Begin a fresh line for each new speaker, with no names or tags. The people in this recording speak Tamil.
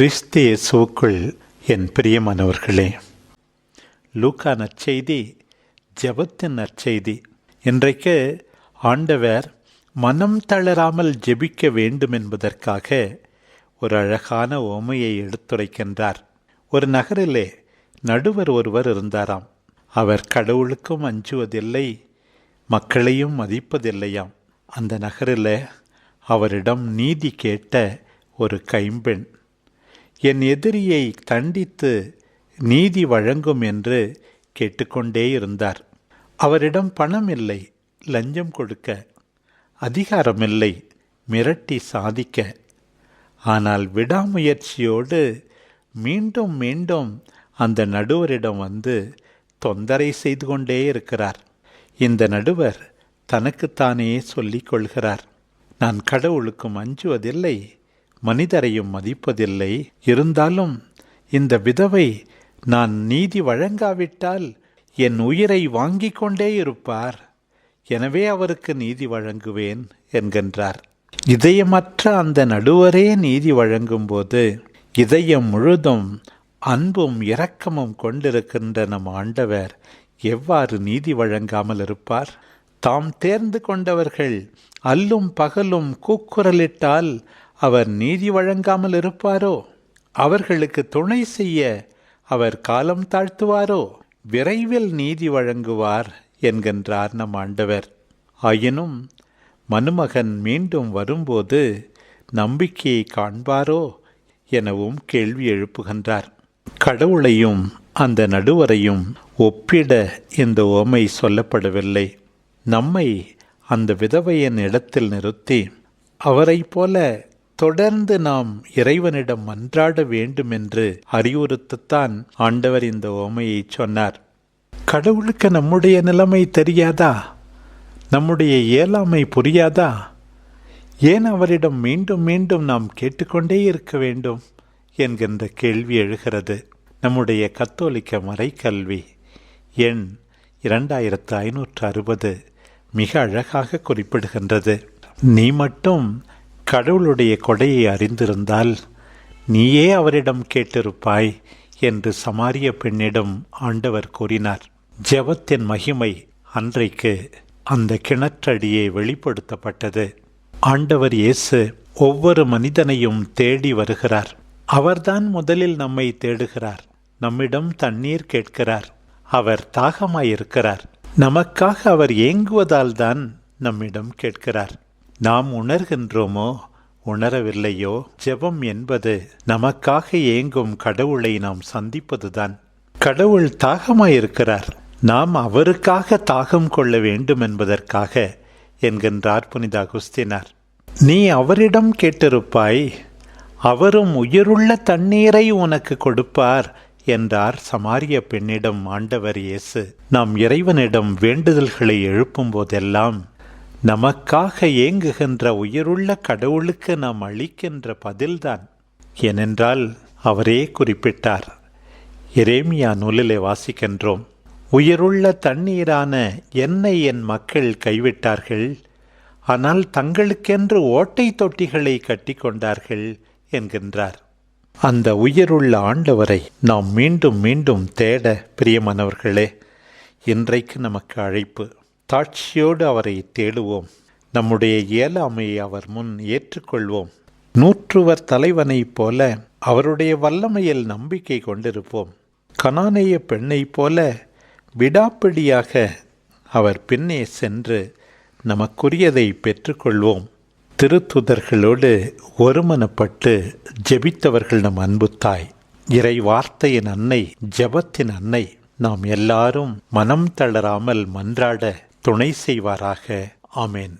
கிறிஸ்து இயேசுவுக்குள் என் பிரியமானவர்களே, லூக்கா நற்செய்தி ஜெபத்தின் நற்செய்தி. இன்றைக்கு ஆண்டவர் மனம் தளராமல் ஜெபிக்க வேண்டும் என்பதற்காக ஒரு அழகான உவமையை எடுத்துரைக்கின்றார். ஒரு நகரிலே நடுவர் ஒருவர் இருந்தாராம். அவர் கடவுளுக்கும் அஞ்சுவதில்லை, மக்களையும் மதிப்பதில்லையாம். அந்த நகரில் அவரிடம் நீதி கேட்ட ஒரு கைம்பெண், என் எதிரியை தண்டித்து நீதி வழங்கும் என்று கேட்டுக்கொண்டே இருந்தார். அவரிடம் பணம் இல்லை, லஞ்சம் கொடுக்க, அதிகாரமில்லை, மிரட்டி சாதிக்க. ஆனால் விடாமுயற்சியோடு மீண்டும் மீண்டும் அந்த நடுவரிடம் வந்து தொந்தரை செய்து கொண்டே இருக்கிறார். இந்த நடுவர் தனக்குத்தானே சொல்லிக் கொள்கிறார், நான் கடவுளுக்கும் அஞ்சுவதில்லை, மனிதரையும் மதிப்பதில்லை. இருந்தாலும் இந்த விதவை நான் நீதி வழங்காவிட்டால் என் உயிரை வாங்கிக் கொண்டே இருப்பார். எனவே அவருக்கு நீதி வழங்குவேன் என்கின்றார். இதயமற்ற அந்த நடுவரே நீதி வழங்கும்போது இதயம் முழுதும் அன்பும் இரக்கமும் கொண்டிருக்கின்ற நம் ஆண்டவர் எவ்வாறு நீதி வழங்காமல் இருப்பார்? தாம் தேர்ந்து கொண்டவர்கள் அல்லும் பகலும் கூக்குரலிட்டால் அவர் நீதி வழங்காமல் இருப்பாரோ? அவர்களுக்கு துணை செய்ய அவர் காலம் தாழ்த்துவாரோ? விரைவில் நீதி வழங்குவார் என்கின்றார் நம் ஆண்டவர். ஆயினும் மனுமகன் மீண்டும் வரும்போது நம்பிக்கையை காண்பாரோ எனவும் கேள்வி எழுப்புகின்றார். கடவுளையும் அந்த நடுவரையும் ஒப்பிட இந்த உவமை சொல்லப்படவில்லை. நம்மை அந்த விதவையின் இடத்தில் நிறுத்தி அவரை போல தொடர்ந்து நாம் இறைவனிடம் மன்றாட வேண்டும் என்று அறிவுறுத்தத்தான் ஆண்டவர் இந்த உவமையை சொன்னார். கடவுளுக்கு நம்முடைய நிலைமை தெரியாதா? நம்முடைய இயலாமை புரியாதா? ஏன் அவரிடம் மீண்டும் மீண்டும் நாம் கேட்டுக்கொண்டே இருக்க வேண்டும் என்கின்ற கேள்வி எழுகிறது. நம்முடைய கத்தோலிக்க மறைக்கல்வி எண் 2560 மிக அழகாக குறிப்பிடுகின்றது. நீ மட்டும் கடவுளுடைய கொடையை அறிந்திருந்தால் நீயே அவரிடம் கேட்டிருப்பாய் என்று சமாரிய பெண்ணிடம் ஆண்டவர் கூறினார். ஜெபத்தின் மகிமை அன்றைக்கு அந்த கிணற்றடியே வெளிப்படுத்தப்பட்டது. ஆண்டவர் இயேசு ஒவ்வொரு மனிதனையும் தேடி வருகிறார். அவர்தான் முதலில் நம்மை தேடுகிறார். நம்மிடம் தண்ணீர் கேட்கிறார். அவர் தாகமாயிருக்கிறார். நமக்காக அவர் ஏங்குவதால் தான் நம்மிடம் கேட்கிறார். நாம் உணர்கின்றோமோ உணரவில்லையோ, ஜெபம் என்பது நமக்காக ஏங்கும் கடவுளை நாம் சந்திப்பதுதான். கடவுள் தாகமாயிருக்கிறார், நாம் அவருக்காக தாகம் கொள்ள வேண்டும் என்பதற்காக என்கின்றார் புனித அகுஸ்தினார். நீ அவரிடம் கேட்டிருப்பாய், அவரும் உயிருள்ள தண்ணீரை உனக்கு கொடுப்பார் என்றார் சமாரிய பெண்ணிடம் ஆண்டவர் இயேசு. நாம் இறைவனிடம் வேண்டுதல்களை எழுப்பும் போதெல்லாம் நமக்காக ஏங்குகின்ற உயிருள்ள கடவுளுக்கு நாம் அளிக்கின்ற பதில்தான். ஏனென்றால் அவரே குறிப்பிட்டார். எரேமியா நூலிலே வாசிக்கின்றோம், உயிருள்ள தண்ணீரான என்னை என் மக்கள் கைவிட்டார்கள், ஆனால் தங்களுக்கென்று ஓட்டை தொட்டிகளை கட்டி கொண்டார்கள் என்கின்றார். அந்த உயிருள்ள ஆண்டவரை நாம் மீண்டும் மீண்டும் தேட பிரியமானவர்களே, இன்றைக்கு நமக்கு அழைப்பு. தாட்சியோடு அவரை தேடுவோம். நம்முடைய இயலாமையை அவர் முன் ஏற்றுக்கொள்வோம். நூற்றுவர் தலைவனைப் போல அவருடைய வல்லமையில் நம்பிக்கை கொண்டிருப்போம். கனானேய பெண்ணைப் போல விடாப்பிடியாக அவர் பின்னே சென்று நமக்குரியதை பெற்றுக்கொள்வோம். திருத்துதர்களோடு ஒருமனப்பட்டு ஜெபித்தவர்கள் நம் அன்பு தாய், இறை வார்த்தையின் அன்னை, ஜெபத்தின் அன்னை. நாம் எல்லாரும் மனம் தளராமல் மன்றாட துணை செய்வாராக. ஆமேன்.